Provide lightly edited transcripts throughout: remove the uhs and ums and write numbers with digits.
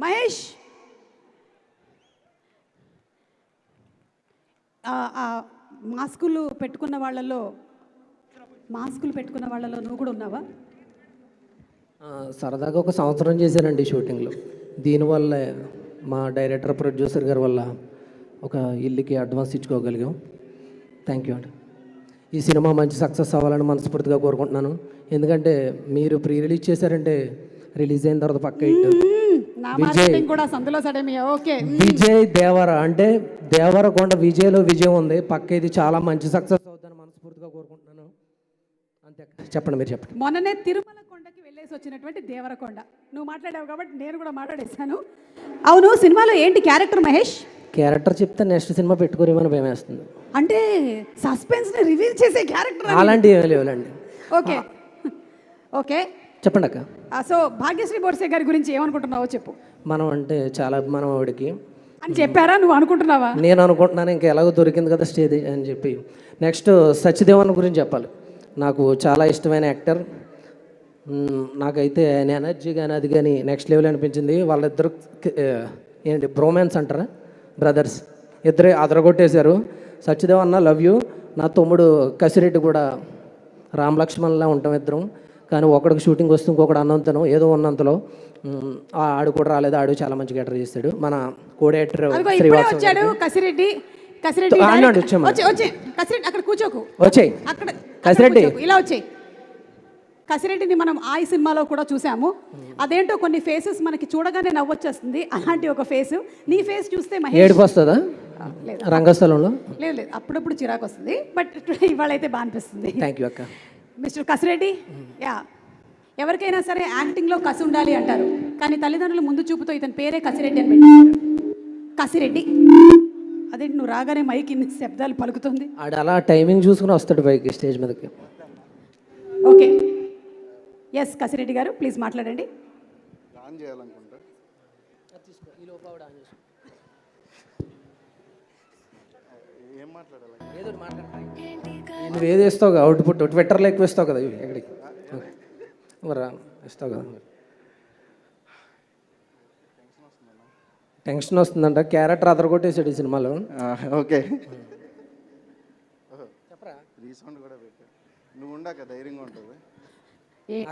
మహేష్ మాస్కులు పెట్టుకున్న వాళ్ళలో నువ్వు కూడా ఉన్నావా? సరదాగా ఒక సంవత్సరం చేశానండి షూటింగ్లో. దీనివల్ల మా డైరెక్టర్ ప్రొడ్యూసర్ గారి వల్ల ఒక ఇల్లుకి అడ్వాన్స్ ఇచ్చుకోగలిగాం. థ్యాంక్ యూ అండి. ఈ సినిమా మంచి సక్సెస్ అవ్వాలని మనస్ఫూర్తిగా కోరుకుంటున్నాను. ఎందుకంటే మీరు ప్రీ రిలీజ్ చేశారంటే రిలీజ్ అయిన తర్వాత పక్క హిట్. విజయ్ దేవర అంటే దేవరకొండ విజయ్లో విజయం ఉంది. పక్క ఇది చాలా మంచి సక్సెస్ అవుతుందని మనస్ఫూర్తిగా కోరుకుంటున్నాను. అంతే. చెప్పండి, మీరు చెప్పండి. మొన్ననే తిరుమల కొండకి వెళ్ళేసి వచ్చినటువంటి దేవరకొండ నువ్వు మాట్లాడావు కాబట్టి నేను కూడా మాట్లాడేశాను. అవును, సినిమాలో ఏంటి క్యారెక్టర్ మహేష్? క్యారెక్టర్ చెప్తే నెక్స్ట్ సినిమా పెట్టుకోరేమని భయం వేస్తుంది. అంటే సస్పెన్స్ ని రివీల్ చేసే క్యారెక్టర్ అలాంటివి ఏమీ లేవులండి. ఓకే ఓకే, చెప్పండి అక్క. సో భాగ్యశ్రీ బోర్సే గారి గురించి ఏమనుకుంటున్నావో చెప్పు. మనం అంటే చాలా అభిమానం ఆవిడకి అని చెప్పారా? నువ్వు అనుకుంటున్నావా? నేను అనుకుంటున్నాను, ఇంకా ఎలాగో దొరికింది కదా స్టేజ్ అని చెప్పి. నెక్స్ట్ సత్యదేవన్ గురించి చెప్పాలి. నాకు చాలా ఇష్టమైన యాక్టర్. నాకైతే ఆయన ఎనర్జీ కానీ అది కానీ నెక్స్ట్ లెవెల్ అనిపించింది. వాళ్ళిద్దరు ఏంటి బ్రోమాన్స్ అంటారా, బ్రదర్స్, ఇద్దరే అదరగొట్టేశారు. సత్యదేవ్ అన్న లవ్ యూ. నా తమ్ముడు కసిరెడ్డి కూడా రామ్ లక్ష్మణ్లా ఉంటాం ఇద్దరం. కానీ ఒకడికి షూటింగ్ వస్తుంది, ఇంకొకటి అన్నంతను ఏదో ఉన్నంతలో. ఆడు కూడా రాలేదు, ఆడు చాలా మంచి క్యారెక్టర్ చేస్తాడు. మన కోడేటర్ కసిరెడ్డి ఇలా వచ్చాయి. కసిరెడ్డిని మనం ఆ సినిమాలో కూడా చూసాము. అదేంటో కొన్ని ఫేసెస్ మనకి చూడగానే నవ్వొచ్చేస్తుంది. అలాంటి ఒక ఫేస్, నీ ఫేస్ చూస్తే ఏడుపు వస్తుందా రంగస్థలంలో? లేదు, అప్పుడప్పుడు చిరాకు వస్తుంది, బట్ ఇవాళ అయితే బాగా అనిపిస్తుంది. థ్యాంక్ యూ అక్క. మిస్టర్ కసిరెడ్డి, ఎవరికైనా సరే యాక్టింగ్లో కసి ఉండాలి అంటారు, కానీ తల్లిదండ్రులు ముందు చూపుతో ఇతని పేరే కసిరెడ్డి అని పెట్టారు. కసిరెడ్డి అదేంటి నువ్వు రాగానే మైక్ ఇన్ని శబ్దాలు పలుకుతుంది? ఆడు అలా టైమింగ్ చూసుకుని వస్తాడు పైకి స్టేజ్ మీదకి. ఓకే, ఎస్ కసిరెడ్డి గారు ప్లీజ్ మాట్లాడండి. నువ్వు ఏది ఇస్తావు కదా అవుట్పుట్, ట్విట్టర్లో ఎక్కువ ఇస్తావు కదా, ఎక్కడికి ఇస్తావు కదా. టెన్షన్ వస్తుందంట, క్యారెక్టర్ అదరగొట్టేసాడు ఈ సినిమాలో. ఓకే,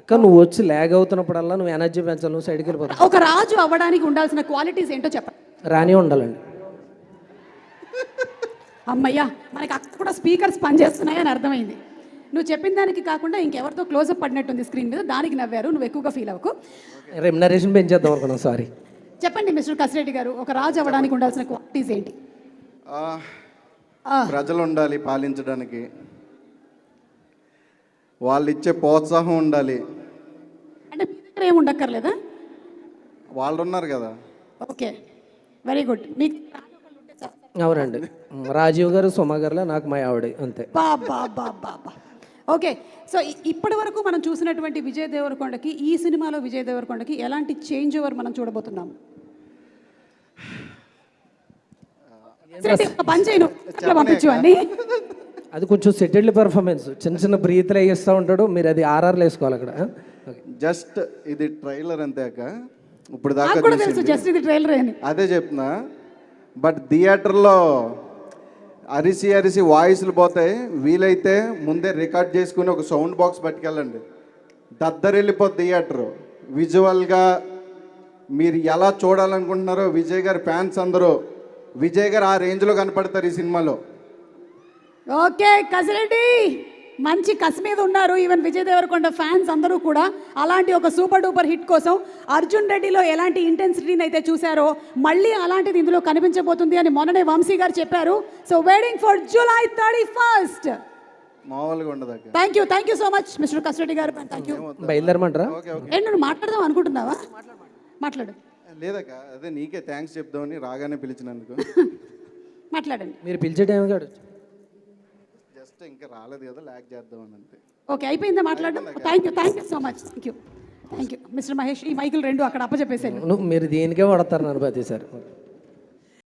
అక్క నువ్వు వచ్చి ల్యాగ్ అవుతున్నప్పుడల్లా నువ్వు ఎనర్జీ పెంచాలి, నువ్వు సైడ్కి వెళ్ళిపోతావు. ఒక రాజు అవ్వడానికి ఉండాల్సిన క్వాలిటీస్ ఏంటో చెప్పండి. రాని ఉండాలండి. అమ్మయ్యా, మనకి అక్కడ కూడా స్పీకర్స్ పనిచేస్తున్నాయని అర్థమైంది. నువ్వు చెప్పిన దానికి కాకుండా ఇంకెవరితో క్లోజప్ పడినట్టుంది స్క్రీన్ మీద, దానికి నవ్వారు. నువ్వు ఎక్కువగా ఫీల్ అవ్వకు. రెమ్యునరేషన్ పెంచేద్దాం అనుకున్నాం, సారీ. చెప్పండి మిస్టర్ కసిరెడ్డి గారు, ఒక రాజు అవ్వడానికి ఉండాల్సిన క్వాలిటీస్ ఏంటి? ప్రజలు ఉండాలి పాలించడానికి, వాళ్ళు ఇచ్చే ప్రోత్సాహం ఉండాలి. అంటే మీ దగ్గర ఏమి ఉండక్కర్లేదా? వాళ్ళు ఉన్నారు కదా. Okay, very good. మీకు అవునండి, రాజీవ్ గారు సుమ గారులో నాకు మా ఆవిడ అంతే. ఓకే, సో ఇప్పటి వరకు మనం చూసినటువంటి విజయ్ దేవరకొండకి, ఈ సినిమాలో విజయ్ దేవరకొండకి ఎలాంటి చేంజ్ ఓవర్ మనం చూడబోతున్నాము? పంపించు అని అది కొంచెం సెటిల్డ్ పెర్ఫార్మెన్స్, చిన్న చిన్న బ్రీత్లు వేస్తూ ఉంటాడు. మీరు అది ఆర్ఆర్లు వేసుకోవాలి అక్కడ. జస్ట్ ఇది ట్రైలర్ అంతే అక్క. ఇప్పుడు దాకా జస్ట్ ఇది ట్రైలర్ అని అదే చెప్తున్నా. బట్ థియేటర్లో అరిసి అరిసి వాయిస్లు పోతాయి. వీలైతే ముందే రికార్డ్ చేసుకుని ఒక సౌండ్ బాక్స్ పట్టుకెళ్ళండి. దద్దరెళ్ళిపోద్ది థియేటర్. విజువల్గా మీరు ఎలా చూడాలనుకుంటున్నారో విజయ్ గారి ఫ్యాన్స్ అందరూ విజయ్ గారు ఆ రేంజ్లో కనపడతారు ఈ సినిమాలో. ఓకే కసిరెడ్డి, మంచి కసి మీద ఉన్నారు. ఈవెన్ విజయ్ దేవరకొండ ఫ్యాన్స్ అందరూ కూడా అలాంటి ఒక సూపర్ డూపర్ హిట్ కోసం అర్జున్ రెడ్డిలో ఎలాంటి ఇంటెన్సిటీని అయితే చూసారో మళ్ళీ అలాంటిది ఇందులో కనిపించబోతుంది అని మొన్ననే వంశీ గారు చెప్పారు. So waiting for July 31st. మామూలుగా ఉండదు. Thank you so much mister Kasireddy గారు. Thank you. బయలుదేరమంటారా? నువ్వు మాట్లాడదాం అనుకుంటున్నావా? మాట్లాడు. లేదక్క, అదే నీకే థ్యాంక్స్ చెప్దామని రాగానే పిలిచినందుకు. మాట్లాడండి. మీరు పిలిచే టైం కాదు, జస్ట్ ఇంకా రాలేదు కదా, ల్యాక్ చేద్దామని అంతే. ఓకే, అయిపోయిందా మాట్లాడడం? Thank you so much. Thank you mister Mahesh. ఈ మైకులు రెండు అక్కడ అప్పచెప్పేసాను. మీరు దేనికే వాడతారు నన్ను ప్రతిసారి.